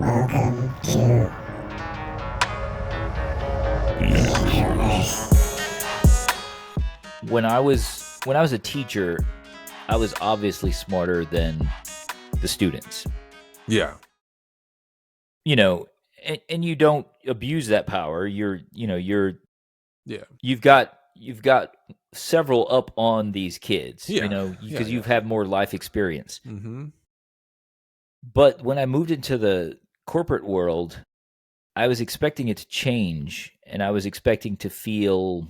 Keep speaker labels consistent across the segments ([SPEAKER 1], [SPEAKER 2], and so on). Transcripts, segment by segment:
[SPEAKER 1] Welcome to
[SPEAKER 2] When I was a teacher, I was obviously smarter than the students.
[SPEAKER 3] Yeah.
[SPEAKER 2] You know, and you don't abuse that power. You've got several up on these kids, because you've had more life experience.
[SPEAKER 3] Mm-hmm.
[SPEAKER 2] But when I moved into the corporate world, I was expecting it to change, and I was expecting to feel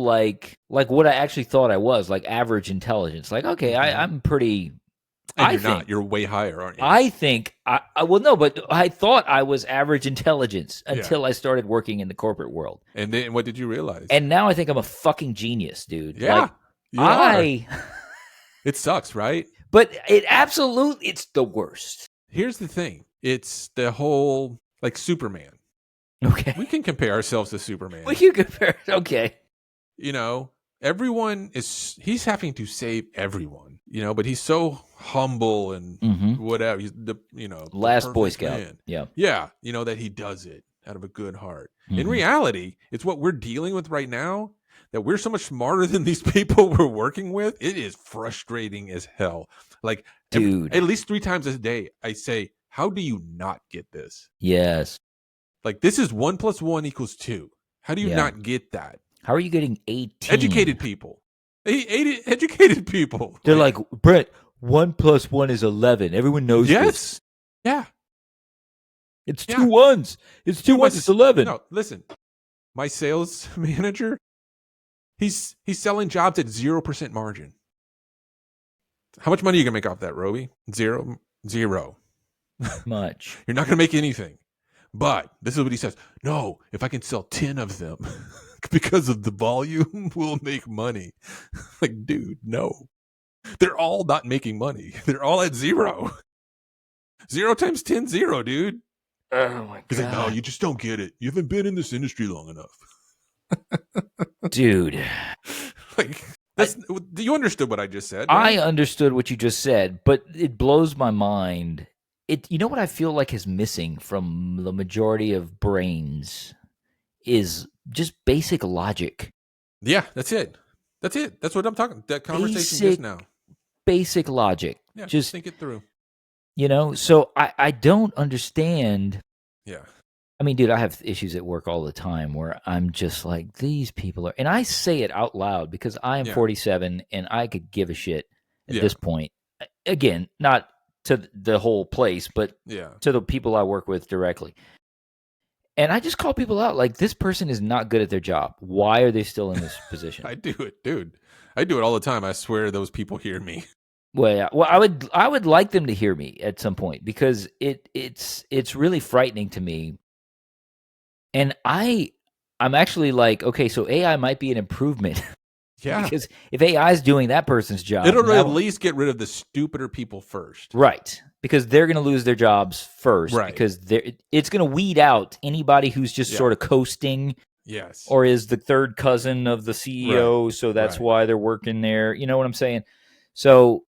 [SPEAKER 2] like what I actually thought I was, like average intelligence. Like, okay, I'm pretty.
[SPEAKER 3] And not. You're way higher, aren't you?
[SPEAKER 2] I think but I thought I was average intelligence until I started working in the corporate world.
[SPEAKER 3] And then what did you realize?
[SPEAKER 2] And now I think I'm a fucking genius, dude.
[SPEAKER 3] Yeah,
[SPEAKER 2] like,
[SPEAKER 3] It sucks, right?
[SPEAKER 2] But it's the worst.
[SPEAKER 3] Here's the thing. It's the whole, like, Superman.
[SPEAKER 2] Okay.
[SPEAKER 3] We can compare ourselves to Superman.
[SPEAKER 2] We can compare. Okay.
[SPEAKER 3] Everyone he's having to save everyone, but he's so humble and whatever. He's
[SPEAKER 2] last Boy Scout.
[SPEAKER 3] Man.
[SPEAKER 2] Yeah.
[SPEAKER 3] Yeah. That he does it out of a good heart. In reality, it's what we're dealing with right now, that we're so much smarter than these people we're working with. It is frustrating as hell. Like,
[SPEAKER 2] dude,
[SPEAKER 3] at least 3 times a day, I say, how do you not get this?
[SPEAKER 2] Yes.
[SPEAKER 3] Like, this is 1 + 1 = 2. How do you not get that?
[SPEAKER 2] How are you getting 18?
[SPEAKER 3] Educated people. Educated people.
[SPEAKER 2] They're like, Brent, 1 + 1 is 11. Everyone knows this.
[SPEAKER 3] Yes. Yeah.
[SPEAKER 2] It's 2 ones. It's 2 ones. It's 11.
[SPEAKER 3] No, listen. My sales manager, he's selling jobs at 0% margin. How much money are you going to make off that, Robi? Zero.
[SPEAKER 2] Much.
[SPEAKER 3] You're not going to make anything. But this is what he says. No, if I can sell 10 of them because of the volume, we'll make money. Like, dude, no. They're all not making money. They're all at 0. 0 times 10, 0, dude.
[SPEAKER 2] Oh, my God.
[SPEAKER 3] He's like, no, you just don't get it. You haven't been in this industry long enough.
[SPEAKER 2] Dude.
[SPEAKER 3] Like, you understood what I just said?
[SPEAKER 2] Right? I understood what you just said, but it blows my mind. You know what I feel like is missing from the majority of brains is just basic logic.
[SPEAKER 3] Yeah, that's it. That's what I'm talking. That conversation just now.
[SPEAKER 2] Basic logic.
[SPEAKER 3] Yeah,
[SPEAKER 2] just
[SPEAKER 3] think it through.
[SPEAKER 2] So I don't understand.
[SPEAKER 3] Yeah.
[SPEAKER 2] I mean, dude, I have issues at work all the time where I'm just like, these people are, and I say it out loud because I am 47 and I could give a shit at this point. Again, not to the whole place, but to the people I work with directly. And I just call people out like, this person is not good at their job. Why are they still in this position?
[SPEAKER 3] I do it, dude. I do it all the time. I swear those people hear me.
[SPEAKER 2] Well, yeah. Well, I would like them to hear me at some point because it's really frightening to me. And I'm actually like, okay, so AI might be an improvement.
[SPEAKER 3] Yeah.
[SPEAKER 2] Because if AI is doing that person's job,
[SPEAKER 3] it'll at least get rid of the stupider people first.
[SPEAKER 2] Right. Because they're going to lose their jobs first.
[SPEAKER 3] Right.
[SPEAKER 2] Because it's going to weed out anybody who's just sort of coasting.
[SPEAKER 3] Yes.
[SPEAKER 2] Or is the third cousin of the CEO, so that's why they're working there. You know what I'm saying? So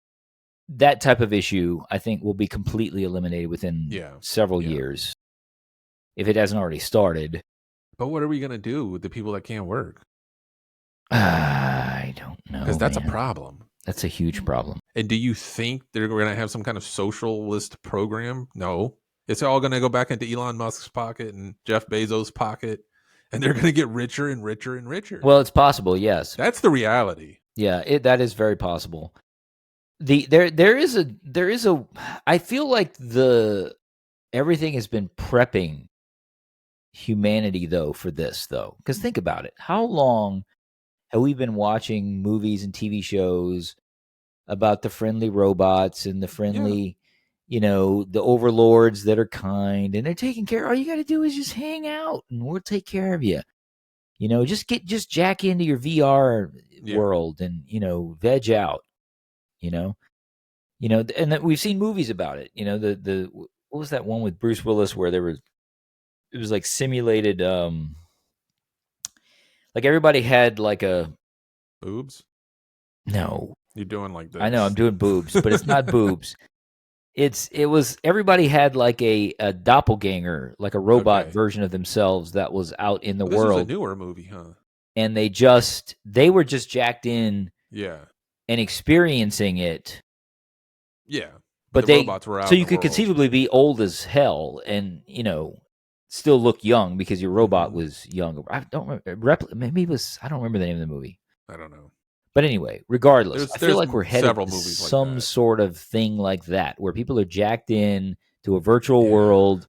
[SPEAKER 2] that type of issue, I think, will be completely eliminated within several years. If it hasn't already started.
[SPEAKER 3] But what are we going to do with the people that can't work?
[SPEAKER 2] I don't know.
[SPEAKER 3] Because that's a problem.
[SPEAKER 2] That's a huge problem.
[SPEAKER 3] And do you think they're going to have some kind of socialist program? No. It's all going to go back into Elon Musk's pocket and Jeff Bezos' pocket. And they're going to get richer and richer and richer.
[SPEAKER 2] Well, it's possible, yes.
[SPEAKER 3] That's the reality.
[SPEAKER 2] Yeah, that is very possible. There is a I feel like everything has been prepping humanity though for this though. Because think about it. How long have we been watching movies and TV shows about the friendly robots and the friendly, the overlords that are kind and they're taking care. All you got to do is just hang out and we'll take care of you. Just jack into your VR world and, veg out, and that we've seen movies about it. What was that one with Bruce Willis where it was like simulated, like everybody had like a
[SPEAKER 3] boobs.
[SPEAKER 2] No,
[SPEAKER 3] you're doing like this.
[SPEAKER 2] I know I'm doing boobs, but it's not boobs. everybody had like a doppelganger, like a robot
[SPEAKER 3] Okay.
[SPEAKER 2] version of themselves that was out in the
[SPEAKER 3] Well, this was a
[SPEAKER 2] world,
[SPEAKER 3] newer movie, huh?
[SPEAKER 2] and they were just jacked in
[SPEAKER 3] Yeah.
[SPEAKER 2] and experiencing it.
[SPEAKER 3] Yeah. But
[SPEAKER 2] But
[SPEAKER 3] the robots were out
[SPEAKER 2] so
[SPEAKER 3] in
[SPEAKER 2] you
[SPEAKER 3] the
[SPEAKER 2] could
[SPEAKER 3] world.
[SPEAKER 2] conceivably be old as hell and still look young because your robot
[SPEAKER 3] Mhm.
[SPEAKER 2] was young. I don't remember. Maybe it was. I don't remember the name of the movie.
[SPEAKER 3] I don't know.
[SPEAKER 2] But anyway, regardless, I feel
[SPEAKER 3] There's
[SPEAKER 2] like we're headed
[SPEAKER 3] several
[SPEAKER 2] to
[SPEAKER 3] movies like
[SPEAKER 2] some
[SPEAKER 3] that.
[SPEAKER 2] sort of thing like that where people are jacked in to a virtual
[SPEAKER 3] Yeah.
[SPEAKER 2] world,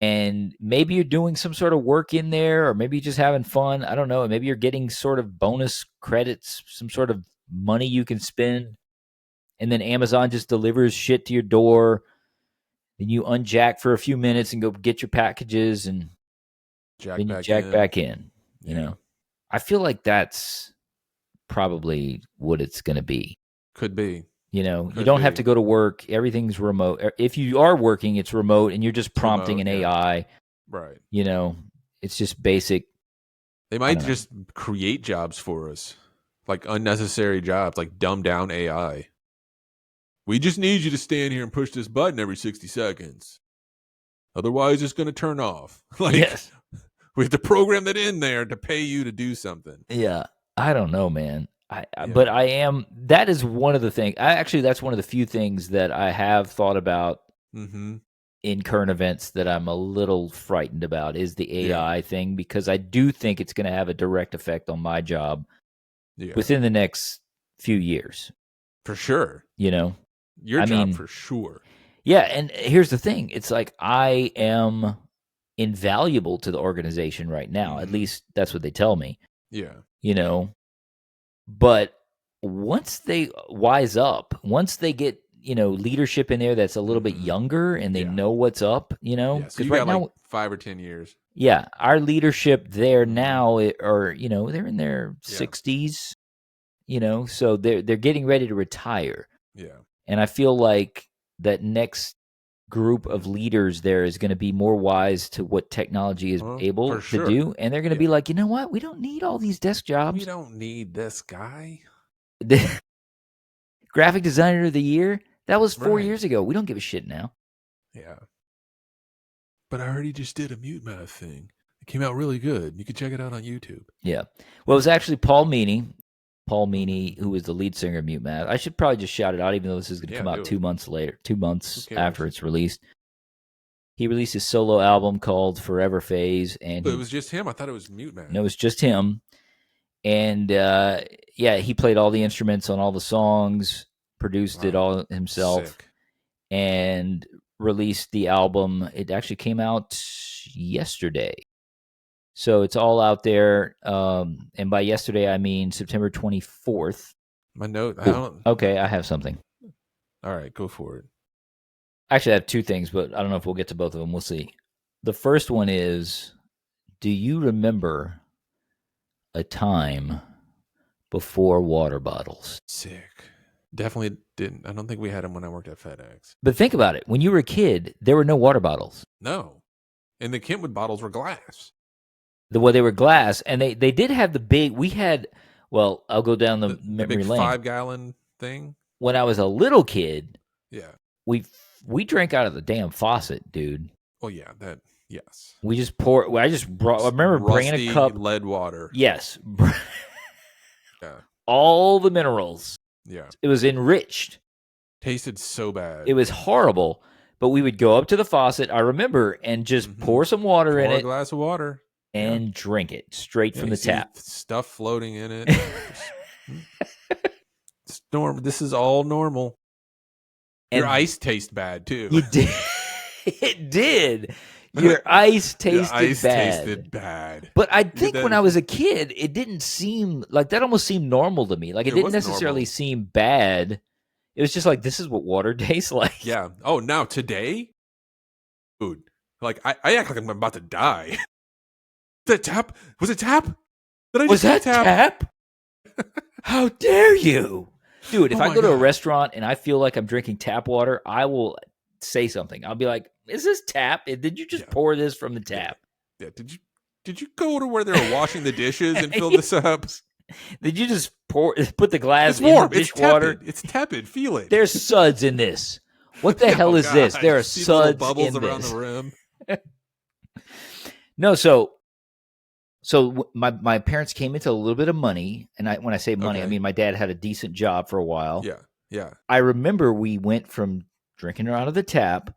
[SPEAKER 2] and maybe you're doing some sort of work in there, or maybe you're just having fun. I don't know. Maybe you're getting sort of bonus credits, some sort of money you can spend, and then Amazon just delivers shit to your door. Then you unjack for a few minutes and go get your packages, and
[SPEAKER 3] Jack
[SPEAKER 2] then you
[SPEAKER 3] back
[SPEAKER 2] jack
[SPEAKER 3] in.
[SPEAKER 2] back in.
[SPEAKER 3] Yeah.
[SPEAKER 2] I feel like that's probably what it's going to be.
[SPEAKER 3] Could be.
[SPEAKER 2] You
[SPEAKER 3] Could
[SPEAKER 2] don't have
[SPEAKER 3] be.
[SPEAKER 2] to go to work. Everything's remote. If you are working, it's remote, and you're just
[SPEAKER 3] It's
[SPEAKER 2] prompting
[SPEAKER 3] remote.
[SPEAKER 2] an
[SPEAKER 3] Yeah.
[SPEAKER 2] AI.
[SPEAKER 3] Right.
[SPEAKER 2] It's just basic.
[SPEAKER 3] They might just create jobs for us, like unnecessary jobs, like dumb down AI. We just need you to stand here and push this button every 60 seconds. Otherwise, it's going to turn off. Like,
[SPEAKER 2] Yes.
[SPEAKER 3] we have to program that in there to pay you to do something.
[SPEAKER 2] Yeah. I don't know, man.
[SPEAKER 3] Yeah.
[SPEAKER 2] But I am. That is one of the things. That's one of the few things that I have thought about
[SPEAKER 3] Mm-hmm.
[SPEAKER 2] in current events that I'm a little frightened about is the
[SPEAKER 3] Yeah.
[SPEAKER 2] AI thing, because I do think it's going to have a direct effect on my job
[SPEAKER 3] Yeah.
[SPEAKER 2] within the next few years.
[SPEAKER 3] For sure.
[SPEAKER 2] Your
[SPEAKER 3] job for sure.
[SPEAKER 2] Yeah, and here's the thing. It's like I am invaluable to the organization right now. At least that's what they tell me.
[SPEAKER 3] Yeah.
[SPEAKER 2] But once they wise up, once they get, leadership in there that's a little bit younger and they know what's up,
[SPEAKER 3] Yeah. So
[SPEAKER 2] because
[SPEAKER 3] you
[SPEAKER 2] right
[SPEAKER 3] got
[SPEAKER 2] now,
[SPEAKER 3] like 5 or 10 years.
[SPEAKER 2] yeah, our leadership there now are, they're in their 60s, so they're getting ready to retire.
[SPEAKER 3] Yeah.
[SPEAKER 2] And I feel like that next group of leaders there is going to be more wise to what technology is able to do, and they're going to be like, you know what, we don't need all these desk jobs.
[SPEAKER 3] We don't need this guy.
[SPEAKER 2] Graphic designer of the year, that was 4 years ago. We don't give a shit now.
[SPEAKER 3] Yeah. But I already just did a mute math thing. It came out really good. You can check it out on YouTube.
[SPEAKER 2] Yeah. Well, it was actually Paul Meany, who was the lead singer of Mute Math. I should probably just shout it out, even though this is going to come out 2 months later, 2 months after it's released. He released his solo album called Forever Phase, and
[SPEAKER 3] But it was just him. I thought it was Mute Math.
[SPEAKER 2] No, it was just him. And he played all the instruments on all the songs, produced it all himself.
[SPEAKER 3] Sick.
[SPEAKER 2] And released the album. It actually came out yesterday. So it's all out there. And by yesterday, I mean September 24th.
[SPEAKER 3] My note.
[SPEAKER 2] Okay, I have something.
[SPEAKER 3] All right, go for it.
[SPEAKER 2] Actually, I have two things, but I don't know if we'll get to both of them. We'll see. The first one is, do you remember a time before water bottles?
[SPEAKER 3] Sick. Definitely didn't. I don't think we had them when I worked at FedEx.
[SPEAKER 2] But think about it. When you were a kid, there were no water bottles.
[SPEAKER 3] No. And the Kentwood bottles were glass.
[SPEAKER 2] They were glass, and they did have the big. We had. Well, I'll go down the memory
[SPEAKER 3] big
[SPEAKER 2] lane.
[SPEAKER 3] 5-gallon thing.
[SPEAKER 2] When I was a little kid,
[SPEAKER 3] yeah,
[SPEAKER 2] we drank out of the damn faucet, dude.
[SPEAKER 3] Oh yeah, yes.
[SPEAKER 2] We just pour. I remember bringing a cup,
[SPEAKER 3] lead water.
[SPEAKER 2] Yes.
[SPEAKER 3] Yeah.
[SPEAKER 2] All the minerals.
[SPEAKER 3] Yeah.
[SPEAKER 2] It was enriched.
[SPEAKER 3] Tasted so bad.
[SPEAKER 2] It was horrible. But we would go up to the faucet, I remember, and just pour some water in it.
[SPEAKER 3] A glass of water.
[SPEAKER 2] And drink it straight from the tap.
[SPEAKER 3] Stuff floating in it. This is all normal. Your ice tastes bad too.
[SPEAKER 2] You did. It did. Your ice tasted bad. But I think when I was a kid, it didn't seem like that. Almost seemed normal to me. Like it didn't necessarily seem bad. It was just like, this is what water tastes like.
[SPEAKER 3] Yeah. Oh, now today, dude. Like I act like I'm about to die. That tap? Was it tap?
[SPEAKER 2] Was that tap? How dare you? Dude, if I go to a restaurant and I feel like I'm drinking tap water, I will say something. I'll be like, is this tap? Did you just pour this from the tap?
[SPEAKER 3] Yeah. Did you go to where they were washing the dishes and fill this up?
[SPEAKER 2] Did you just put the glass
[SPEAKER 3] in the
[SPEAKER 2] dishwater?
[SPEAKER 3] It's tepid. Feel it.
[SPEAKER 2] There's suds in this. What the hell
[SPEAKER 3] Oh
[SPEAKER 2] is this?
[SPEAKER 3] God!
[SPEAKER 2] There are
[SPEAKER 3] See the little
[SPEAKER 2] suds
[SPEAKER 3] bubbles
[SPEAKER 2] in
[SPEAKER 3] around
[SPEAKER 2] this.
[SPEAKER 3] the rim.
[SPEAKER 2] No, my parents came into a little bit of money, and when I say money, I
[SPEAKER 3] Okay.
[SPEAKER 2] mean my dad had a decent job for a while.
[SPEAKER 3] Yeah. Yeah.
[SPEAKER 2] I remember we went from drinking out of the tap,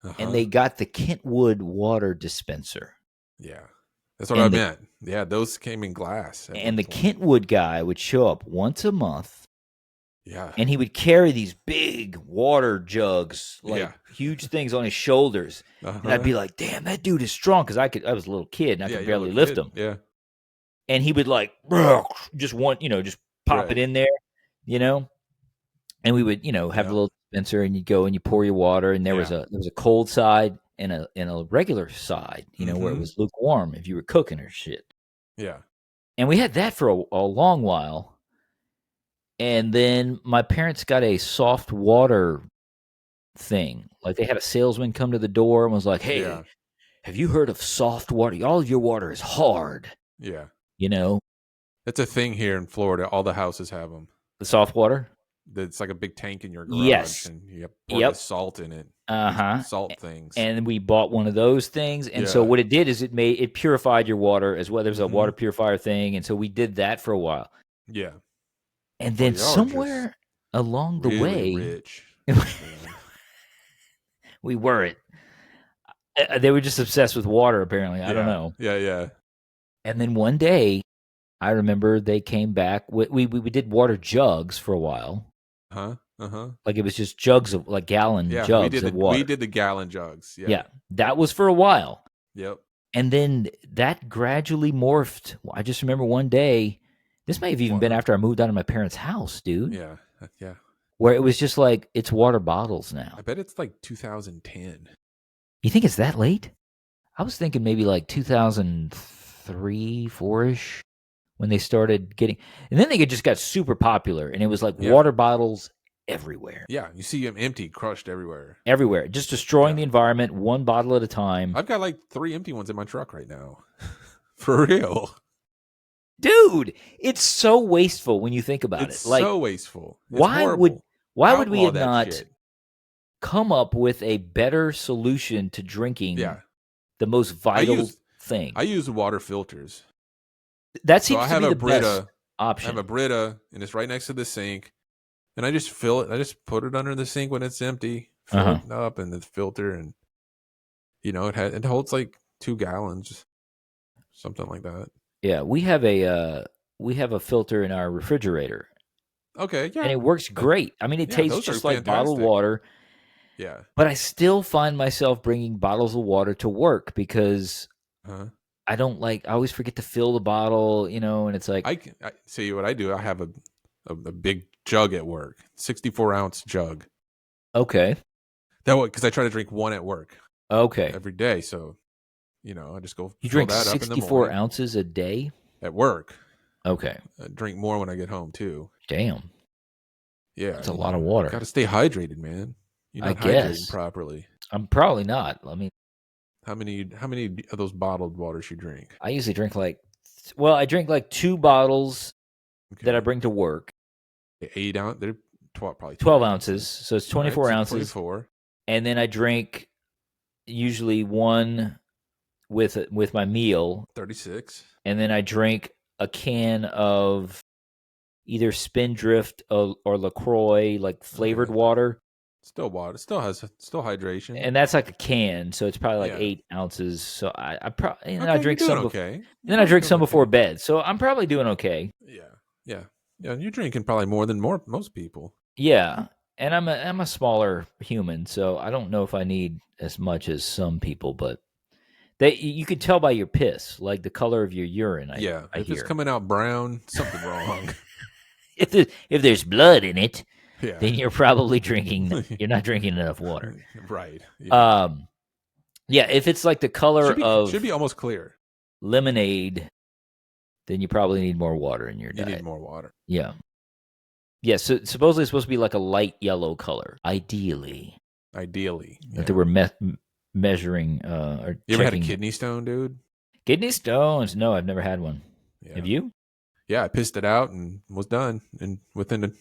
[SPEAKER 2] and
[SPEAKER 3] Uh-huh.
[SPEAKER 2] they got the Kentwood water dispenser.
[SPEAKER 3] Yeah. That's what I
[SPEAKER 2] And the
[SPEAKER 3] meant. Yeah, those came in glass at one
[SPEAKER 2] and the
[SPEAKER 3] point.
[SPEAKER 2] Kentwood guy would show up once a month,
[SPEAKER 3] Yeah.
[SPEAKER 2] and he would carry these big water jugs, like
[SPEAKER 3] Yeah.
[SPEAKER 2] huge things on his shoulders. And I'd
[SPEAKER 3] Uh-huh.
[SPEAKER 2] be like, "Damn, that dude is strong," because I was a little kid and I
[SPEAKER 3] Yeah,
[SPEAKER 2] could
[SPEAKER 3] you're a
[SPEAKER 2] barely
[SPEAKER 3] little
[SPEAKER 2] lift
[SPEAKER 3] kid.
[SPEAKER 2] him.
[SPEAKER 3] Yeah.
[SPEAKER 2] And he would like just just pop it
[SPEAKER 3] Right.
[SPEAKER 2] in there, you know. And we would have the
[SPEAKER 3] Yeah.
[SPEAKER 2] little dispenser, and you go and you pour your water, and
[SPEAKER 3] Yeah.
[SPEAKER 2] there was a cold side and a regular side, where it
[SPEAKER 3] Mm-hmm.
[SPEAKER 2] was lukewarm if you were cooking or shit.
[SPEAKER 3] Yeah.
[SPEAKER 2] And we had that for a long while. And then my parents got a soft water thing. Like they had a salesman come to the door and was like, "Hey,
[SPEAKER 3] Yeah.
[SPEAKER 2] have you heard of soft water? All of your water is hard."
[SPEAKER 3] Yeah.
[SPEAKER 2] You know,
[SPEAKER 3] That's a thing here in Florida. All the houses have them.
[SPEAKER 2] the soft water?
[SPEAKER 3] It's like a big tank in your garage,
[SPEAKER 2] Yes.
[SPEAKER 3] and you pour the
[SPEAKER 2] Yep.
[SPEAKER 3] salt in it. These
[SPEAKER 2] Uh-huh.
[SPEAKER 3] salt things.
[SPEAKER 2] And we bought one of those things. And so
[SPEAKER 3] Yeah.
[SPEAKER 2] what it did is it purified your water as well. There's a
[SPEAKER 3] Mm-hmm.
[SPEAKER 2] water purifier thing. And so we did that for a while.
[SPEAKER 3] Yeah.
[SPEAKER 2] And
[SPEAKER 3] Well,
[SPEAKER 2] then
[SPEAKER 3] y'all are just
[SPEAKER 2] somewhere along the
[SPEAKER 3] really
[SPEAKER 2] way,
[SPEAKER 3] rich.
[SPEAKER 2] we weren't. They were just obsessed with water, apparently. I don't
[SPEAKER 3] Yeah.
[SPEAKER 2] know.
[SPEAKER 3] Yeah. Yeah.
[SPEAKER 2] And then one day, I remember they came back. We did water jugs for a while.
[SPEAKER 3] Huh. Uh-huh.
[SPEAKER 2] Like it was just jugs of like gallon
[SPEAKER 3] Yeah.
[SPEAKER 2] jugs of
[SPEAKER 3] We
[SPEAKER 2] water.
[SPEAKER 3] did the gallon jugs. Yeah.
[SPEAKER 2] Yeah, that was for a while.
[SPEAKER 3] Yep.
[SPEAKER 2] And then that gradually morphed. I just remember one day, this may have even been
[SPEAKER 3] What?
[SPEAKER 2] after I moved out of my parents' house, dude,
[SPEAKER 3] Yeah. Yeah.
[SPEAKER 2] where it was just like, it's water bottles now.
[SPEAKER 3] I bet it's like 2010.
[SPEAKER 2] You think it's that late? I was thinking maybe like 2003, 4-ish, when they started getting, and then they just got super popular, and it was like
[SPEAKER 3] Yeah.
[SPEAKER 2] water bottles everywhere.
[SPEAKER 3] Yeah. You see them empty, crushed everywhere.
[SPEAKER 2] Everywhere. Just destroying
[SPEAKER 3] Yeah.
[SPEAKER 2] the environment, one bottle at a time.
[SPEAKER 3] I've got like 3 empty ones in my truck right now. For real.
[SPEAKER 2] Dude, it's so wasteful when you think about
[SPEAKER 3] It's
[SPEAKER 2] it. Like,
[SPEAKER 3] so wasteful. It's
[SPEAKER 2] why
[SPEAKER 3] horrible.
[SPEAKER 2] would we
[SPEAKER 3] Outlaw
[SPEAKER 2] have
[SPEAKER 3] that
[SPEAKER 2] not
[SPEAKER 3] shit.
[SPEAKER 2] come up with a better solution to drinking
[SPEAKER 3] Yeah.
[SPEAKER 2] the most vital thing?
[SPEAKER 3] I use water filters.
[SPEAKER 2] That
[SPEAKER 3] So
[SPEAKER 2] seems
[SPEAKER 3] I
[SPEAKER 2] to
[SPEAKER 3] have
[SPEAKER 2] be
[SPEAKER 3] a
[SPEAKER 2] the best
[SPEAKER 3] Brita. I
[SPEAKER 2] option.
[SPEAKER 3] have a Brita, and it's right next to the sink. And I just fill it. I just put it under the sink when it's empty, fill it up, and the filter, and it holds like 2 gallons, something like that.
[SPEAKER 2] Yeah, we have a filter in our refrigerator,
[SPEAKER 3] Okay, yeah,
[SPEAKER 2] and it works great. I mean, it tastes
[SPEAKER 3] those are
[SPEAKER 2] just like bottled
[SPEAKER 3] fantastic.
[SPEAKER 2] water,
[SPEAKER 3] Yeah.
[SPEAKER 2] but I still find myself bringing bottles of water to work because
[SPEAKER 3] Huh?
[SPEAKER 2] I always forget to fill the bottle, and it's like,
[SPEAKER 3] I see what I do. I have a big jug at work, 64-ounce jug.
[SPEAKER 2] okay,
[SPEAKER 3] That way, because I try to drink one at work
[SPEAKER 2] okay.
[SPEAKER 3] every day. So, I just go
[SPEAKER 2] You
[SPEAKER 3] fill
[SPEAKER 2] drink
[SPEAKER 3] that up in the
[SPEAKER 2] 64
[SPEAKER 3] morning
[SPEAKER 2] ounces a day?
[SPEAKER 3] at work.
[SPEAKER 2] Okay.
[SPEAKER 3] I drink more when I get home too.
[SPEAKER 2] Damn.
[SPEAKER 3] Yeah,
[SPEAKER 2] That's a lot of water.
[SPEAKER 3] Got to stay hydrated, man. You're
[SPEAKER 2] I
[SPEAKER 3] not
[SPEAKER 2] guess.
[SPEAKER 3] hydrating properly.
[SPEAKER 2] I'm probably not. I mean,
[SPEAKER 3] How many of those bottled waters you drink?
[SPEAKER 2] I usually drink I drink like 2 bottles that I
[SPEAKER 3] Okay.
[SPEAKER 2] bring to work.
[SPEAKER 3] 8 ounce. They're probably
[SPEAKER 2] 12 ounces. So it's 24
[SPEAKER 3] All right, so
[SPEAKER 2] ounces.
[SPEAKER 3] 24.
[SPEAKER 2] And then I drink usually one with my meal.
[SPEAKER 3] 36.
[SPEAKER 2] And then I drink a can of either Spindrift or LaCroix, like flavored water.
[SPEAKER 3] Still water. Still hydration.
[SPEAKER 2] And that's like a can. So it's probably like
[SPEAKER 3] Yeah.
[SPEAKER 2] 8 ounces. So I probably, and then
[SPEAKER 3] Okay,
[SPEAKER 2] I drink
[SPEAKER 3] you're
[SPEAKER 2] some
[SPEAKER 3] doing
[SPEAKER 2] before.
[SPEAKER 3] okay.
[SPEAKER 2] Then I drink some before bed. So I'm probably doing okay.
[SPEAKER 3] Yeah. You're drinking probably more than most people.
[SPEAKER 2] Yeah. And I'm a smaller human, so I don't know if I need as much as some people, but you can tell by your piss, like the color of your urine. I
[SPEAKER 3] If
[SPEAKER 2] hear.
[SPEAKER 3] it's coming out brown, something wrong.
[SPEAKER 2] If there's blood in it,
[SPEAKER 3] Yeah.
[SPEAKER 2] then you're probably drinking. You're not drinking enough water.
[SPEAKER 3] Right. Yeah.
[SPEAKER 2] Yeah. If it's like the color of
[SPEAKER 3] should be almost clear.
[SPEAKER 2] lemonade, then you probably need more water in your diet.
[SPEAKER 3] You need more water.
[SPEAKER 2] Yeah. Yeah. So supposedly it's supposed to be like a light yellow color, ideally.
[SPEAKER 3] Ideally.
[SPEAKER 2] That they were measuring or
[SPEAKER 3] You ever had a
[SPEAKER 2] checking.
[SPEAKER 3] kidney stone, dude?
[SPEAKER 2] Kidney stones? No, I've never had one.
[SPEAKER 3] Yeah.
[SPEAKER 2] Have you?
[SPEAKER 3] Yeah, I pissed it out and was done. And within it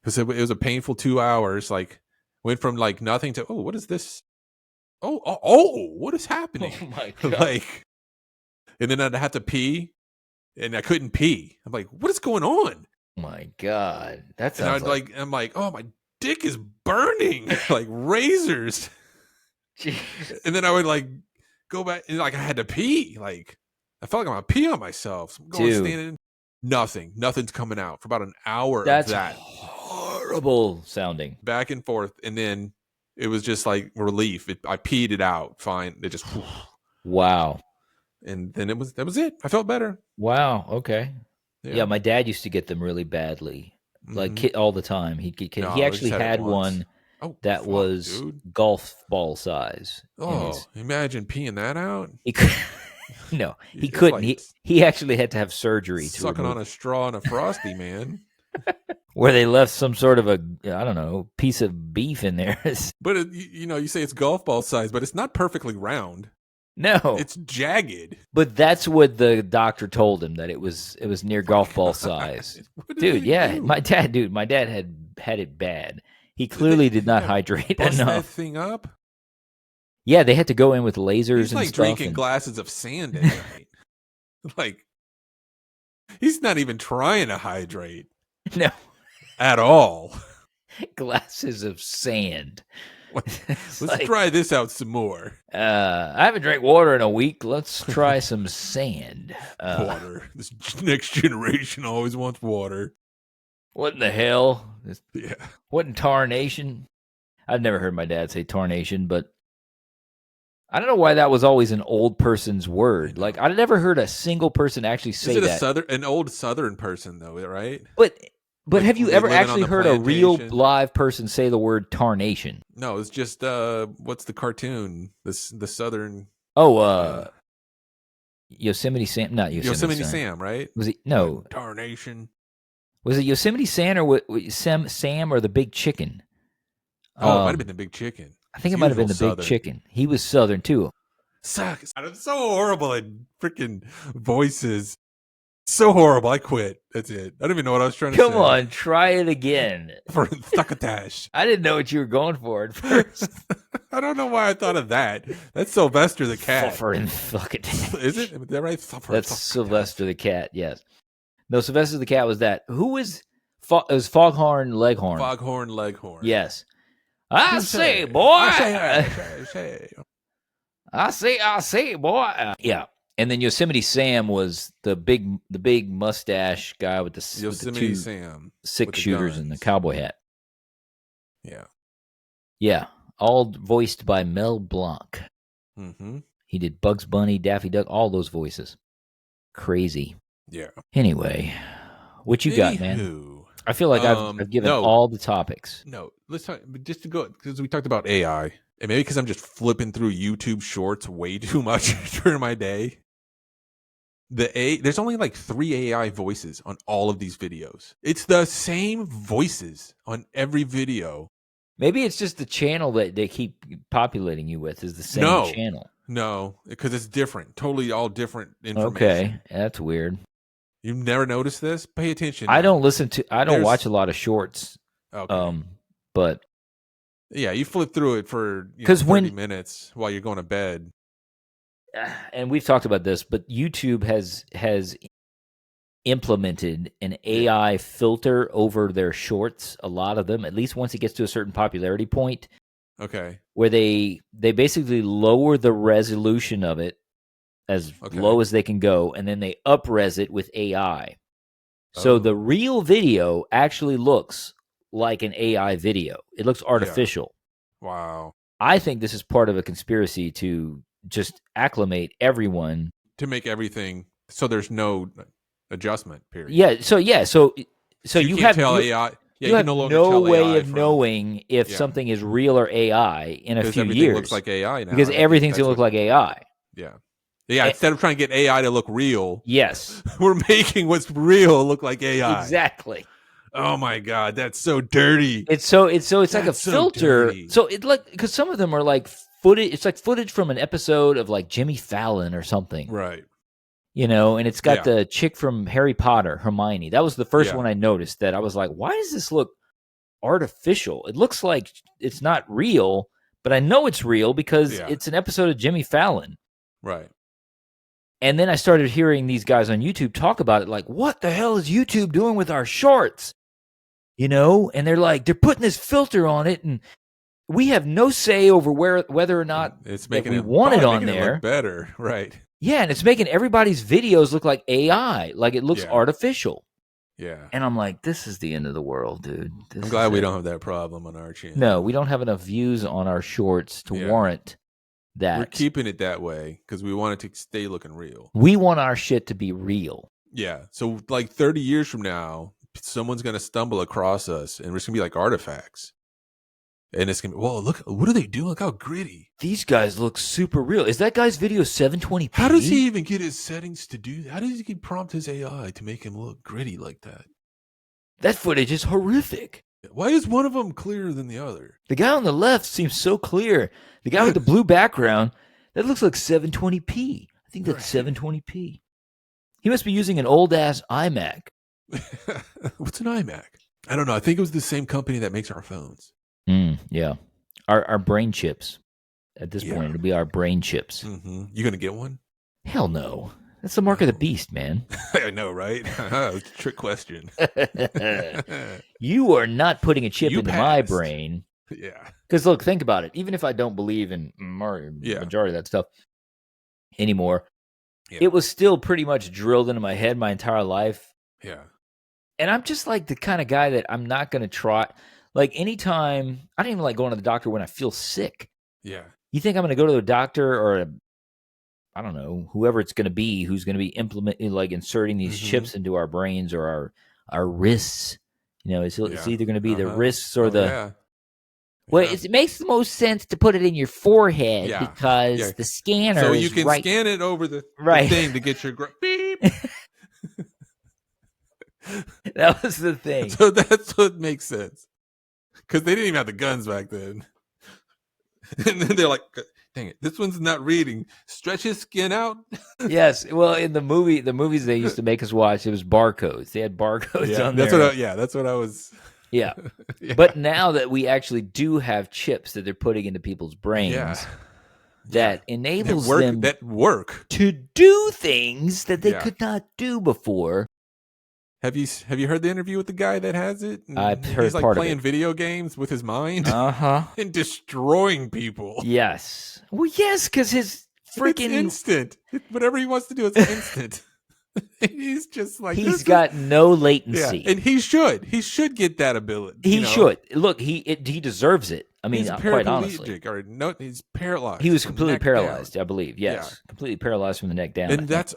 [SPEAKER 3] was a painful 2 hours. Like Went from like nothing to, oh, what is this? Oh, what is happening?
[SPEAKER 2] Oh my God.
[SPEAKER 3] Like, and then I'd have to pee, and I couldn't pee. I'm like, what is going on?
[SPEAKER 2] Oh my God. That
[SPEAKER 3] And
[SPEAKER 2] sounds like
[SPEAKER 3] I'm like, oh, my dick is burning like razors.
[SPEAKER 2] Jesus.
[SPEAKER 3] And then I would like go back and like I had to pee. Like I felt like I'm gonna pee on myself. So I'm going
[SPEAKER 2] Dude.
[SPEAKER 3] standing. Nothing's coming out for about an hour
[SPEAKER 2] That's
[SPEAKER 3] of that.
[SPEAKER 2] horrible sounding.
[SPEAKER 3] Back and forth. And then it was just like relief. I peed it out. Fine. It just
[SPEAKER 2] Wow.
[SPEAKER 3] and then that was it. I felt better.
[SPEAKER 2] Wow. Okay.
[SPEAKER 3] Yeah.
[SPEAKER 2] Yeah, my dad used to get them really badly, like all the time. He
[SPEAKER 3] No,
[SPEAKER 2] he
[SPEAKER 3] I
[SPEAKER 2] actually
[SPEAKER 3] just had it
[SPEAKER 2] had
[SPEAKER 3] once.
[SPEAKER 2] one
[SPEAKER 3] Oh,
[SPEAKER 2] that
[SPEAKER 3] fuck,
[SPEAKER 2] was
[SPEAKER 3] dude.
[SPEAKER 2] golf ball size.
[SPEAKER 3] Oh, imagine peeing that out.
[SPEAKER 2] He could, no, he
[SPEAKER 3] It's
[SPEAKER 2] couldn't.
[SPEAKER 3] like
[SPEAKER 2] He actually had to have surgery to
[SPEAKER 3] sucking
[SPEAKER 2] remove
[SPEAKER 3] on a straw and a frosty, man.
[SPEAKER 2] where they left some sort of a, I don't know, piece of beef in there.
[SPEAKER 3] But you say it's golf ball size, but it's not perfectly round.
[SPEAKER 2] No,
[SPEAKER 3] It's jagged.
[SPEAKER 2] but that's what the doctor told him, that it was near golf ball size.
[SPEAKER 3] What did
[SPEAKER 2] Dude,
[SPEAKER 3] they
[SPEAKER 2] yeah,
[SPEAKER 3] do?
[SPEAKER 2] my dad had it bad. He clearly did not hydrate
[SPEAKER 3] Bust that
[SPEAKER 2] enough.
[SPEAKER 3] thing up.
[SPEAKER 2] Yeah, they had to go in with lasers
[SPEAKER 3] He's
[SPEAKER 2] and
[SPEAKER 3] like
[SPEAKER 2] stuff.
[SPEAKER 3] drinking glasses of sand at night. Like he's not even trying to hydrate
[SPEAKER 2] No,
[SPEAKER 3] at all.
[SPEAKER 2] glasses of sand.
[SPEAKER 3] Let's
[SPEAKER 2] like,
[SPEAKER 3] try this out some more.
[SPEAKER 2] I haven't drank water in a week. Let's try some sand.
[SPEAKER 3] Water. This next generation always wants water.
[SPEAKER 2] What in the hell?
[SPEAKER 3] Yeah.
[SPEAKER 2] What in tarnation? I've never heard my dad say tarnation, but I don't know why that was always an old person's word. Like, I've never heard a single person actually say
[SPEAKER 3] Is
[SPEAKER 2] that.
[SPEAKER 3] it an old Southern person though, right?
[SPEAKER 2] But
[SPEAKER 3] Like,
[SPEAKER 2] have you
[SPEAKER 3] they
[SPEAKER 2] ever
[SPEAKER 3] living on
[SPEAKER 2] actually
[SPEAKER 3] the
[SPEAKER 2] heard a real
[SPEAKER 3] plantation?
[SPEAKER 2] live person say the word tarnation?
[SPEAKER 3] No, it's just what's the cartoon? The Southern
[SPEAKER 2] Oh, Yosemite Sam, not
[SPEAKER 3] Yosemite Sam, right?
[SPEAKER 2] Was it no?
[SPEAKER 3] Like, tarnation.
[SPEAKER 2] Was it Yosemite Sam or Sam or the Big Chicken?
[SPEAKER 3] Oh, it might have been the Big Chicken.
[SPEAKER 2] I think it might have been the Big Chicken. He was Southern too.
[SPEAKER 3] Sucks. I'm so horrible at freaking voices. So horrible. I quit. That's it. I don't even know what I was trying to say.
[SPEAKER 2] Come on, try it again.
[SPEAKER 3] For Thuckatash.
[SPEAKER 2] I didn't know what you were going for at first.
[SPEAKER 3] I don't know why I thought of that. That's Sylvester the cat.
[SPEAKER 2] Fluffer and Thuckatash.
[SPEAKER 3] Is it? Is that right?
[SPEAKER 2] That's Sylvester the cat. Yes. No, Sylvester the cat was that. Who was? It was Foghorn Leghorn.
[SPEAKER 3] Foghorn Leghorn.
[SPEAKER 2] Yes. I say, boy. I say, boy. Yeah. And then Yosemite Sam was the big mustache guy with the
[SPEAKER 3] Yosemite
[SPEAKER 2] two
[SPEAKER 3] Sam.
[SPEAKER 2] 6-shooters and the cowboy hat.
[SPEAKER 3] Yeah.
[SPEAKER 2] Yeah. All voiced by Mel Blanc.
[SPEAKER 3] Mm-hmm.
[SPEAKER 2] He did Bugs Bunny, Daffy Duck, all those voices. Crazy.
[SPEAKER 3] Yeah.
[SPEAKER 2] Anyway, what you got, man? I feel like I've given all the topics.
[SPEAKER 3] No, let's talk just to go because we talked about AI, and maybe because I'm just flipping through YouTube Shorts way too much during my day. There's only like 3 AI voices on all of these videos. It's the same voices on every video.
[SPEAKER 2] Maybe it's just the channel that they keep populating you with is the same channel.
[SPEAKER 3] No, because it's different. Totally all different information.
[SPEAKER 2] Okay, that's weird.
[SPEAKER 3] You've never noticed this? Pay attention.
[SPEAKER 2] I don't watch a lot of shorts.
[SPEAKER 3] Okay.
[SPEAKER 2] But
[SPEAKER 3] yeah, you flip through it for 30 minutes while you're going to bed.
[SPEAKER 2] And we've talked about this, but YouTube has implemented an AI filter over their shorts, a lot of them, at least once it gets to a certain popularity point.
[SPEAKER 3] Okay.
[SPEAKER 2] Where they basically lower the resolution of it as low as they can go, and then they up-res it with AI. So the real video actually looks like an AI video. It looks artificial.
[SPEAKER 3] Yeah. Wow.
[SPEAKER 2] I think this is part of a conspiracy to just acclimate everyone.
[SPEAKER 3] To make everything so there's no adjustment period.
[SPEAKER 2] So you
[SPEAKER 3] can't
[SPEAKER 2] have
[SPEAKER 3] tell AI. Yeah,
[SPEAKER 2] you have no way of knowing if something is real or AI in a few years.
[SPEAKER 3] Looks like AI now.
[SPEAKER 2] Because everything's going to look like AI.
[SPEAKER 3] Yeah. Yeah, instead of trying to get AI to look real,
[SPEAKER 2] yes,
[SPEAKER 3] we're making what's real look like AI.
[SPEAKER 2] Exactly.
[SPEAKER 3] Oh my god, that's so dirty.
[SPEAKER 2] It's like a filter. So it because some of them are like footage. It's like footage from an episode of like Jimmy Fallon or something,
[SPEAKER 3] right?
[SPEAKER 2] And it's got the chick from Harry Potter, Hermione. That was the first one I noticed. That I was like, why does this look artificial. It looks like it's not real, but I know it's real because it's an episode of Jimmy Fallon.
[SPEAKER 3] Right.
[SPEAKER 2] And then I started hearing these guys on YouTube talk about it, like, what the hell is YouTube doing with our shorts? And they're like, they're putting this filter on it, and we have no say over whether or not
[SPEAKER 3] it's making
[SPEAKER 2] we want it on there.
[SPEAKER 3] It look better, right?
[SPEAKER 2] Yeah, and it's making everybody's videos look like AI, like it looks artificial.
[SPEAKER 3] Yeah.
[SPEAKER 2] And I'm like, this is the end of the world, dude.
[SPEAKER 3] I'm glad we don't have that problem on our channel.
[SPEAKER 2] No, we don't have enough views on our shorts to warrant that.
[SPEAKER 3] We're keeping it that way because we want it to stay looking real.
[SPEAKER 2] We want our shit to be real.
[SPEAKER 3] Yeah. So like 30 years from now, someone's going to stumble across us and we're just going to be like artifacts. And it's going to be, whoa, look, what are they doing? Look how gritty.
[SPEAKER 2] These guys look super real. Is that guy's video 720p?
[SPEAKER 3] How does he even get his settings to do that? How does he prompt his AI to make him look gritty like that?
[SPEAKER 2] That footage is horrific.
[SPEAKER 3] Why is one of them clearer than the other?
[SPEAKER 2] The guy on the left seems so clear. The guy with the blue background, that looks like 720p. I think that's 720p. He must be using an old-ass iMac.
[SPEAKER 3] What's an iMac? I don't know. I think it was the same company that makes our phones.
[SPEAKER 2] Yeah. Our brain chips. At this point, it'll be our brain chips.
[SPEAKER 3] Mm-hmm. You going to get one?
[SPEAKER 2] Hell no. That's the mark of the beast, man.
[SPEAKER 3] I know, right? It's a trick question.
[SPEAKER 2] You are not putting a chip into my brain.
[SPEAKER 3] Yeah.
[SPEAKER 2] Because look, think about it. Even if I don't believe in majority of that stuff anymore, it was still pretty much drilled into my head my entire life.
[SPEAKER 3] Yeah.
[SPEAKER 2] And I'm just like the kind of guy that I'm not going to try. Like anytime, I don't even like going to the doctor when I feel sick.
[SPEAKER 3] Yeah.
[SPEAKER 2] You think I'm going to go to the doctor or I don't know, whoever it's going to be, who's going to be inserting these chips into our brains or our wrists. It's either going to be the wrists or Well, it makes the most sense to put it in your forehead because the scanner
[SPEAKER 3] so
[SPEAKER 2] is
[SPEAKER 3] you can
[SPEAKER 2] right.
[SPEAKER 3] scan it over the thing to get your beep.
[SPEAKER 2] That was the thing.
[SPEAKER 3] So that's what makes sense. Because they didn't even have the guns back then. And then they're like, dang it, this one's not reading. Stretch his skin out.
[SPEAKER 2] Yes. Well, in the movies they used to make us watch, it was barcodes. They had barcodes on there.
[SPEAKER 3] That's what I was.
[SPEAKER 2] Yeah. But now that we actually do have chips that they're putting into people's brains, that enables them to do things that they could not do before.
[SPEAKER 3] Have you heard the interview with the guy that has it?
[SPEAKER 2] I've heard
[SPEAKER 3] He's like
[SPEAKER 2] part
[SPEAKER 3] playing
[SPEAKER 2] of it.
[SPEAKER 3] video games with his mind, and destroying people.
[SPEAKER 2] Yes. Well, yes, because his freaking
[SPEAKER 3] it's instant. Whatever he wants to do, it's instant. He's just like
[SPEAKER 2] he's got no latency,
[SPEAKER 3] and he should get that ability.
[SPEAKER 2] He should look. He deserves it. I mean,
[SPEAKER 3] he's
[SPEAKER 2] quite honestly,
[SPEAKER 3] or no, he's paralyzed.
[SPEAKER 2] He was completely paralyzed, down. I believe. Yes, completely paralyzed from the neck down.
[SPEAKER 3] And that's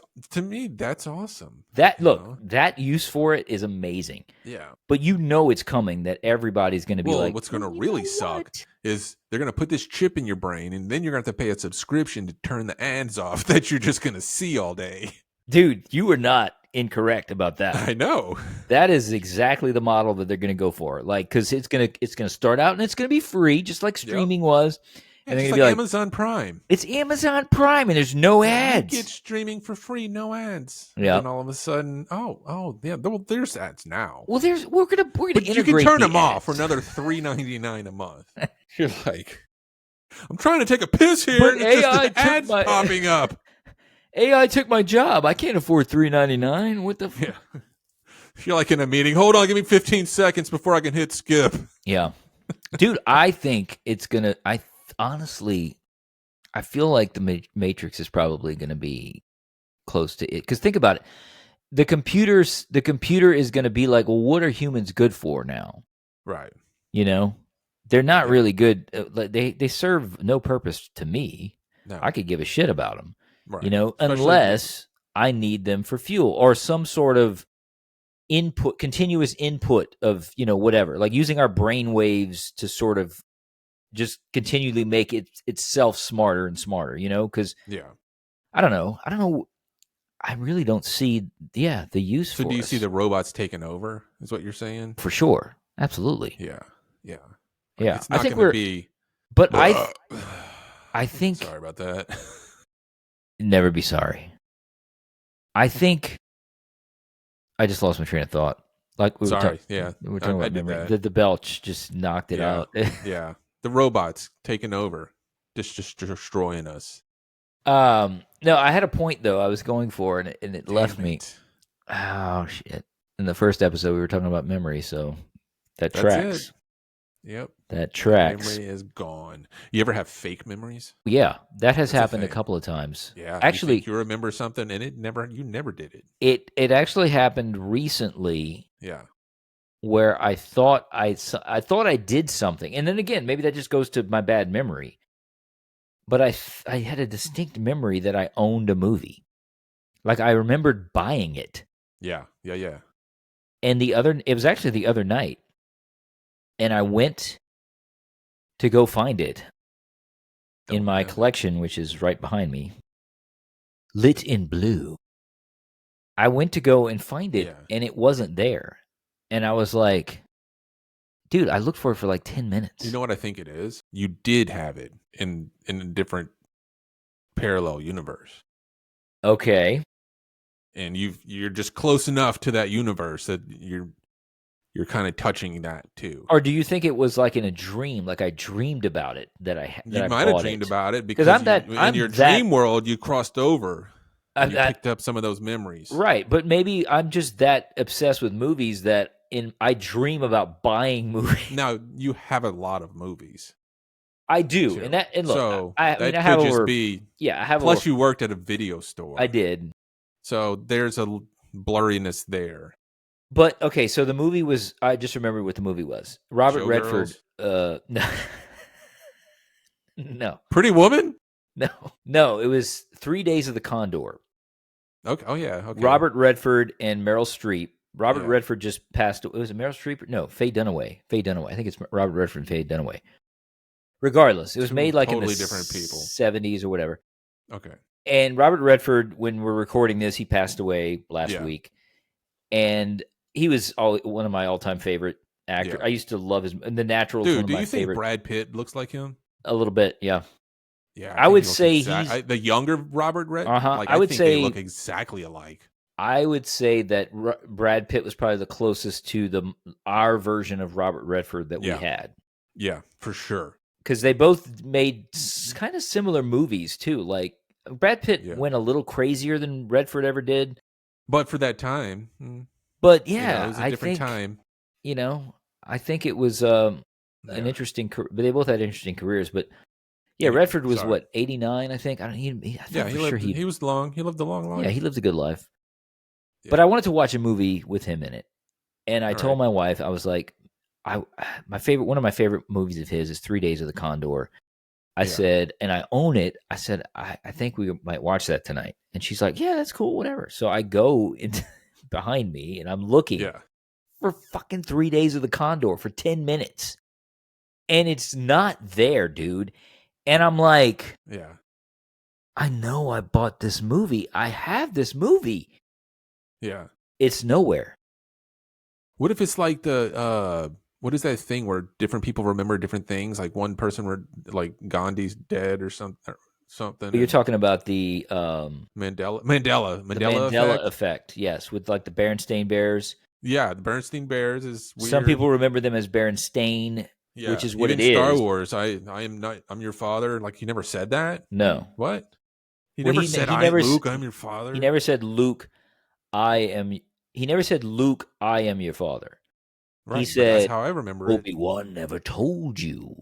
[SPEAKER 3] that's awesome.
[SPEAKER 2] That use for it is amazing.
[SPEAKER 3] Yeah,
[SPEAKER 2] but it's coming. That everybody's going to be like,
[SPEAKER 3] what's going to really suck is they're going to put this chip in your brain, and then you're going to have to pay a subscription to turn the ads off that you're just going to see all day.
[SPEAKER 2] Dude, you were not incorrect about that.
[SPEAKER 3] I know.
[SPEAKER 2] That is exactly the model that they're going to go for. Like, because it's gonna start out and it's going to be free, just like streaming was.
[SPEAKER 3] And they're going to be like Amazon Prime.
[SPEAKER 2] It's Amazon Prime, and there's no ads.
[SPEAKER 3] You get streaming for free, no ads.
[SPEAKER 2] Yeah.
[SPEAKER 3] And all of a sudden, well, there's ads now.
[SPEAKER 2] Well, we're gonna integrate.
[SPEAKER 3] You can turn them
[SPEAKER 2] ads
[SPEAKER 3] off for another $3.99 a month. You're like, I'm trying to take a piss here,
[SPEAKER 2] but
[SPEAKER 3] and it's just ads popping up.
[SPEAKER 2] AI took my job. I can't afford $3.99. What the fuck?
[SPEAKER 3] Yeah. You're like in a meeting. Hold on, give me 15 seconds before I can hit skip.
[SPEAKER 2] Yeah. Dude, I think it's going to honestly, I feel like the Matrix is probably going to be close to it. Cuz think about it. The computer is going to be like, "Well, what are humans good for now?"
[SPEAKER 3] Right.
[SPEAKER 2] They're not really good. They serve no purpose to me.
[SPEAKER 3] No.
[SPEAKER 2] I could give a shit about them.
[SPEAKER 3] Right.
[SPEAKER 2] Unless I need them for fuel or some sort of continuous input of, whatever, like using our brain waves to sort of just continually make itself smarter and smarter, because I don't know. I really don't see, the use for it.
[SPEAKER 3] So do you see the robots taking over is what you're saying?
[SPEAKER 2] For sure. Absolutely.
[SPEAKER 3] Yeah. Yeah.
[SPEAKER 2] Yeah.
[SPEAKER 3] It's not going to be.
[SPEAKER 2] But I think.
[SPEAKER 3] Sorry about that.
[SPEAKER 2] Never be sorry. I think I just lost my train of thought. Like
[SPEAKER 3] Sorry, yeah,
[SPEAKER 2] we were talking
[SPEAKER 3] I
[SPEAKER 2] about
[SPEAKER 3] did
[SPEAKER 2] memory.
[SPEAKER 3] that.
[SPEAKER 2] The belch just knocked it
[SPEAKER 3] Yeah,
[SPEAKER 2] out.
[SPEAKER 3] yeah. The robots taking over, just destroying us.
[SPEAKER 2] No, I had a point though I was going for, and it left
[SPEAKER 3] Damn
[SPEAKER 2] me.
[SPEAKER 3] it.
[SPEAKER 2] Oh shit! In the first episode, we were talking about memory, so that
[SPEAKER 3] That's it.
[SPEAKER 2] tracks.
[SPEAKER 3] Yep.
[SPEAKER 2] That
[SPEAKER 3] That
[SPEAKER 2] tracks.
[SPEAKER 3] memory is gone. You ever have fake memories?
[SPEAKER 2] Yeah, that has
[SPEAKER 3] That's a
[SPEAKER 2] happened a
[SPEAKER 3] thing.
[SPEAKER 2] couple of times.
[SPEAKER 3] Yeah, you think
[SPEAKER 2] Actually,
[SPEAKER 3] you remember something and you never did it.
[SPEAKER 2] it actually happened recently
[SPEAKER 3] Yeah.
[SPEAKER 2] where I thought I did something, and then again, maybe that just goes to my bad memory. But I had a distinct memory that I owned a movie. Like I remembered buying it,
[SPEAKER 3] Yeah. Yeah. Yeah.
[SPEAKER 2] and it was actually the other night, and I went to go find it in
[SPEAKER 3] Don't
[SPEAKER 2] my
[SPEAKER 3] have it.
[SPEAKER 2] collection, which is right behind me, lit in blue. I went to go and find it,
[SPEAKER 3] Yeah.
[SPEAKER 2] and it wasn't there, and I was like, "Dude, I looked for it for like 10
[SPEAKER 3] You
[SPEAKER 2] minutes."
[SPEAKER 3] know what I think it is? You did have it in a different parallel universe.
[SPEAKER 2] Okay.
[SPEAKER 3] And you're just close enough to that universe that you're kind of touching that too.
[SPEAKER 2] Or do you think it was like in a dream, like I dreamed about it
[SPEAKER 3] You
[SPEAKER 2] I
[SPEAKER 3] might have
[SPEAKER 2] bought
[SPEAKER 3] dreamed
[SPEAKER 2] it?
[SPEAKER 3] about it
[SPEAKER 2] Because
[SPEAKER 3] because you in your dream world you crossed over and you
[SPEAKER 2] I
[SPEAKER 3] picked up some of those memories.
[SPEAKER 2] right, but maybe I'm just that obsessed with movies that I dream about buying movies.
[SPEAKER 3] Now you have a lot of movies
[SPEAKER 2] I do,
[SPEAKER 3] too.
[SPEAKER 2] and look,
[SPEAKER 3] So
[SPEAKER 2] I mean,
[SPEAKER 3] that
[SPEAKER 2] I have
[SPEAKER 3] could just
[SPEAKER 2] over
[SPEAKER 3] be
[SPEAKER 2] yeah, I have over
[SPEAKER 3] plus you worked at a video
[SPEAKER 2] I
[SPEAKER 3] store.
[SPEAKER 2] did.
[SPEAKER 3] So there's a blurriness there.
[SPEAKER 2] But okay, so the movie was I just remember what the movie was. Robert Redford,
[SPEAKER 3] Showgirls.
[SPEAKER 2] no, no,
[SPEAKER 3] Pretty Woman?
[SPEAKER 2] no, no. It was 3 Days of the Condor.
[SPEAKER 3] Okay. Oh yeah, okay.
[SPEAKER 2] Robert Redford and Meryl Streep. Robert
[SPEAKER 3] Yeah.
[SPEAKER 2] Redford just passed. Was it Meryl Streep? No, Faye Dunaway. Faye Dunaway. I think it's Robert Redford and Faye Dunaway. Regardless, it was
[SPEAKER 3] Two
[SPEAKER 2] made like in the
[SPEAKER 3] totally different people.
[SPEAKER 2] 70s or whatever.
[SPEAKER 3] Okay.
[SPEAKER 2] And Robert Redford, when we're recording this, he passed away last
[SPEAKER 3] Yeah.
[SPEAKER 2] week. And he was one of my all-time favorite actors.
[SPEAKER 3] Yeah.
[SPEAKER 2] I used to love his. And The Natural is one
[SPEAKER 3] Dude,
[SPEAKER 2] of
[SPEAKER 3] do
[SPEAKER 2] my
[SPEAKER 3] you think
[SPEAKER 2] favorite.
[SPEAKER 3] Brad Pitt looks like him?
[SPEAKER 2] A little bit, yeah.
[SPEAKER 3] Yeah,
[SPEAKER 2] I
[SPEAKER 3] think
[SPEAKER 2] would
[SPEAKER 3] he looks
[SPEAKER 2] say he's.
[SPEAKER 3] the younger Robert Red. Like
[SPEAKER 2] I
[SPEAKER 3] I
[SPEAKER 2] would
[SPEAKER 3] think they
[SPEAKER 2] say.
[SPEAKER 3] look exactly alike.
[SPEAKER 2] I would say that Brad Pitt was probably the closest to our version of Robert Redford that we
[SPEAKER 3] Yeah.
[SPEAKER 2] had.
[SPEAKER 3] Yeah, for sure.
[SPEAKER 2] Because they both made kind of similar movies too. Like Brad Pitt
[SPEAKER 3] Yeah.
[SPEAKER 2] went a little crazier than Redford ever did.
[SPEAKER 3] But for that time,
[SPEAKER 2] But
[SPEAKER 3] you know,
[SPEAKER 2] yeah,
[SPEAKER 3] it was a
[SPEAKER 2] I
[SPEAKER 3] different
[SPEAKER 2] think
[SPEAKER 3] time.
[SPEAKER 2] I think it was an
[SPEAKER 3] Yeah.
[SPEAKER 2] interesting. But they both had interesting careers. But yeah,
[SPEAKER 3] Anyway,
[SPEAKER 2] Redford was
[SPEAKER 3] sorry.
[SPEAKER 2] what 89, I think. I don't. I
[SPEAKER 3] Yeah,
[SPEAKER 2] thought for sure
[SPEAKER 3] he was long. He lived a long life.
[SPEAKER 2] yeah, he lived a good life.
[SPEAKER 3] Yeah.
[SPEAKER 2] But I wanted to watch a movie with him in it, and I
[SPEAKER 3] All
[SPEAKER 2] told
[SPEAKER 3] right.
[SPEAKER 2] my wife, I was like, one of my favorite movies of his is 3 Days of the Condor. I
[SPEAKER 3] Yeah.
[SPEAKER 2] said, and I own it. I said, I think we might watch that tonight. And she's like, yeah, that's cool, whatever. So I go into behind me and I'm looking
[SPEAKER 3] Yeah.
[SPEAKER 2] for fucking 3 Days of the Condor for 10 minutes. And it's not there, dude. And I'm like,
[SPEAKER 3] Yeah.
[SPEAKER 2] I know I bought this movie. I have this movie.
[SPEAKER 3] Yeah.
[SPEAKER 2] It's nowhere.
[SPEAKER 3] What if it's like the what is that thing where different people remember different things? Like one person like Gandhi's dead or something.
[SPEAKER 2] But you're talking about the
[SPEAKER 3] Mandela
[SPEAKER 2] Mandela
[SPEAKER 3] effect.
[SPEAKER 2] effect, yes, with like the Berenstain Bears.
[SPEAKER 3] Yeah, the Bernstein Bears is weird.
[SPEAKER 2] Some people remember them as Berenstain,
[SPEAKER 3] Yeah,
[SPEAKER 2] which is what
[SPEAKER 3] even
[SPEAKER 2] it
[SPEAKER 3] Star
[SPEAKER 2] is.
[SPEAKER 3] Wars. I am not. I'm your father. Like he never said that.
[SPEAKER 2] No.
[SPEAKER 3] What? He
[SPEAKER 2] Well,
[SPEAKER 3] never said, Luke, I'm your father."
[SPEAKER 2] He never said, Luke, I am. He never said, Luke, I am your father.
[SPEAKER 3] Right,
[SPEAKER 2] He
[SPEAKER 3] but that's
[SPEAKER 2] said,
[SPEAKER 3] how I remember it.
[SPEAKER 2] Obi-Wan never told you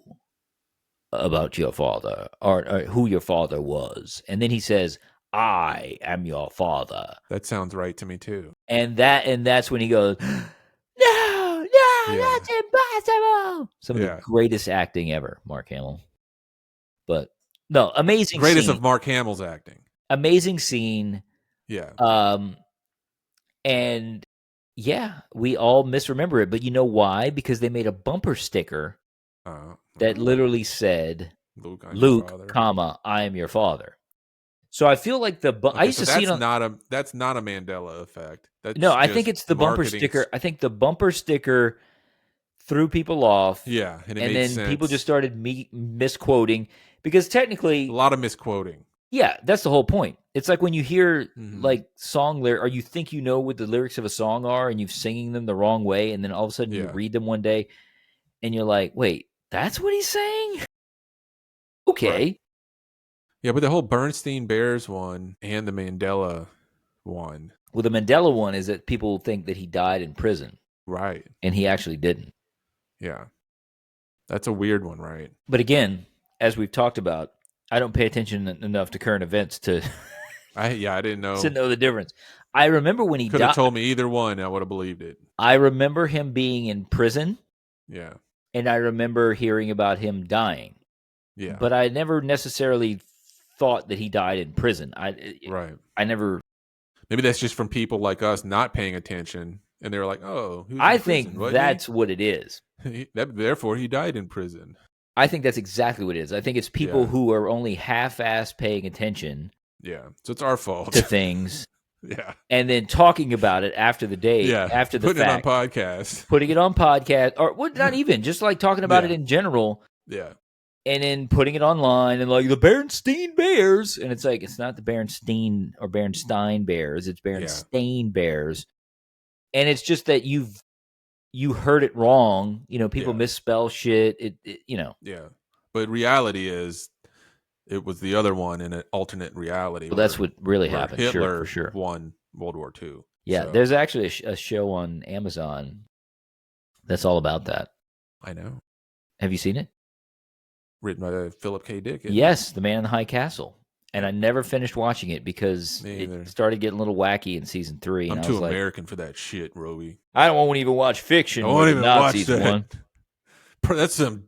[SPEAKER 2] about your father or who your father was. And then he says, I am your father.
[SPEAKER 3] That sounds right to me too.
[SPEAKER 2] And that's when he goes, no, that's impossible. Some of the greatest acting ever, Mark Hamill. But no, amazing
[SPEAKER 3] Greatest
[SPEAKER 2] scene.
[SPEAKER 3] of Mark Hamill's acting.
[SPEAKER 2] Amazing scene.
[SPEAKER 3] Yeah.
[SPEAKER 2] And yeah, we all misremember it. But you know why? Because they made a bumper sticker that literally said, Luke, comma, I am your father. So I feel like I used to see it on.
[SPEAKER 3] That's not a Mandela effect.
[SPEAKER 2] No, I think it's the bumper sticker. I think the bumper sticker threw people off.
[SPEAKER 3] Yeah, and
[SPEAKER 2] then people just started misquoting because technically
[SPEAKER 3] a lot of misquoting.
[SPEAKER 2] Yeah, that's the whole point. It's like when you hear
[SPEAKER 3] Mhm.
[SPEAKER 2] like song lyric, or you think you know what the lyrics of a song are, and you're singing them the wrong way, and then all of a sudden you
[SPEAKER 3] Yeah.
[SPEAKER 2] read them one day, and you're like, "Wait, that's what he's saying?" Okay.
[SPEAKER 3] Right. Yeah, but the whole Bernstein Bears one and the Mandela one.
[SPEAKER 2] Well, the Mandela one is that people think that he died in prison,
[SPEAKER 3] Right.
[SPEAKER 2] and he actually didn't.
[SPEAKER 3] Yeah. That's a weird one, right?
[SPEAKER 2] But again, as we've talked about, I don't pay attention enough to current events to
[SPEAKER 3] I didn't
[SPEAKER 2] to
[SPEAKER 3] know.
[SPEAKER 2] know the difference. I remember when he
[SPEAKER 3] Could have
[SPEAKER 2] died.
[SPEAKER 3] told me either one, I would have believed it.
[SPEAKER 2] I remember him being in prison,
[SPEAKER 3] Yeah.
[SPEAKER 2] and I remember hearing about him dying.
[SPEAKER 3] Yeah.
[SPEAKER 2] But I never necessarily thought that he died in prison.
[SPEAKER 3] Right.
[SPEAKER 2] I never.
[SPEAKER 3] Maybe that's just from people like us not paying attention, and they're like, "Oh, he was
[SPEAKER 2] I
[SPEAKER 3] in prison,
[SPEAKER 2] think
[SPEAKER 3] wasn't
[SPEAKER 2] that's what it is.
[SPEAKER 3] he? Therefore, he died in prison."
[SPEAKER 2] I think that's exactly what it is. I think it's people
[SPEAKER 3] Yeah.
[SPEAKER 2] who are only half-ass paying attention
[SPEAKER 3] Yeah. So it's our fault.
[SPEAKER 2] to things,
[SPEAKER 3] Yeah.
[SPEAKER 2] and then talking about it after the
[SPEAKER 3] Yeah.
[SPEAKER 2] after the
[SPEAKER 3] Putting
[SPEAKER 2] fact,
[SPEAKER 3] it on podcast.
[SPEAKER 2] putting it on podcast, or what? Not even just like talking about it
[SPEAKER 3] Yeah.
[SPEAKER 2] in general,
[SPEAKER 3] Yeah.
[SPEAKER 2] and then putting it online and like the Bernstein Bears, and it's like it's not the Bernstein or Bernstein Bears, it's Bernstein Bears, and it's just that you heard it wrong. You know, people
[SPEAKER 3] Yeah.
[SPEAKER 2] misspell shit. You know.
[SPEAKER 3] Yeah. But reality is, it was the other one in an alternate reality.
[SPEAKER 2] Well, that's what really
[SPEAKER 3] where
[SPEAKER 2] happened.
[SPEAKER 3] Hitler
[SPEAKER 2] Sure, for sure.
[SPEAKER 3] won World War II.
[SPEAKER 2] Yeah,
[SPEAKER 3] So,
[SPEAKER 2] there's actually a show on Amazon that's all about that.
[SPEAKER 3] I know.
[SPEAKER 2] Have you seen it?
[SPEAKER 3] Written by Philip K. Dick. isn't it?
[SPEAKER 2] Yes, The Man in the High Castle. And I never finished watching it because
[SPEAKER 3] Me either.
[SPEAKER 2] it started getting a little wacky in season 3. And
[SPEAKER 3] I'm
[SPEAKER 2] I
[SPEAKER 3] too
[SPEAKER 2] was like,
[SPEAKER 3] American for that shit, Roby.
[SPEAKER 2] I don't want to even watch fiction.
[SPEAKER 3] I
[SPEAKER 2] where
[SPEAKER 3] won't
[SPEAKER 2] the
[SPEAKER 3] even
[SPEAKER 2] Nazis
[SPEAKER 3] watch that.
[SPEAKER 2] won.
[SPEAKER 3] That's some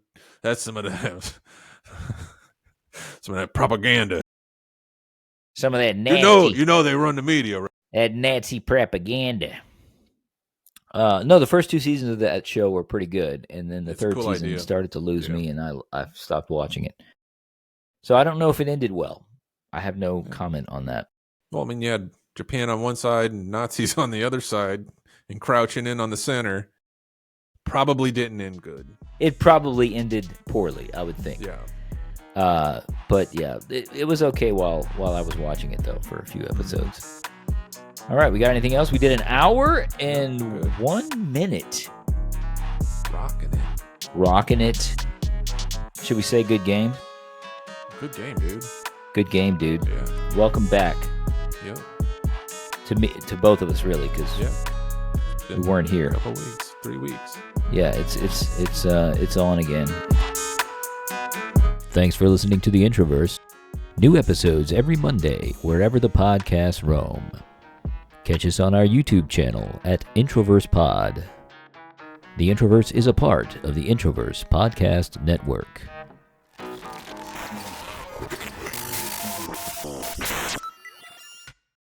[SPEAKER 3] of that some of that propaganda.
[SPEAKER 2] Some of that Nazi,
[SPEAKER 3] You know they run the media, right?
[SPEAKER 2] that Nazi propaganda. No, the first 2 seasons of that show were pretty good, and then the
[SPEAKER 3] It's a
[SPEAKER 2] third
[SPEAKER 3] cool
[SPEAKER 2] season
[SPEAKER 3] idea.
[SPEAKER 2] started to lose
[SPEAKER 3] Yeah.
[SPEAKER 2] me, and I stopped watching it. So I don't know if it ended well. I have no comment on that.
[SPEAKER 3] Well, I mean, you had Japan on one side and Nazis on the other side, and crouching in on the center. Probably didn't end good.
[SPEAKER 2] It probably ended poorly, I would think.
[SPEAKER 3] Yeah.
[SPEAKER 2] But yeah, it was okay while I was watching it though for a few episodes. All right, we got anything else? We did an hour and
[SPEAKER 3] Good.
[SPEAKER 2] 1 minute.
[SPEAKER 3] Rocking it.
[SPEAKER 2] Should we say good game?
[SPEAKER 3] Good game, dude.
[SPEAKER 2] Good game, dude.
[SPEAKER 3] Yeah.
[SPEAKER 2] Welcome back
[SPEAKER 3] Yeah.
[SPEAKER 2] to both of us, really, because
[SPEAKER 3] Yeah.
[SPEAKER 2] we weren't here.
[SPEAKER 3] A couple weeks, 3 weeks.
[SPEAKER 2] Yeah, it's on again. Thanks for listening to The Introverse. New episodes every Monday, wherever the podcasts roam. Catch us on our YouTube channel at Introverse Pod. The Introverse is a part of the Introverse Podcast Network.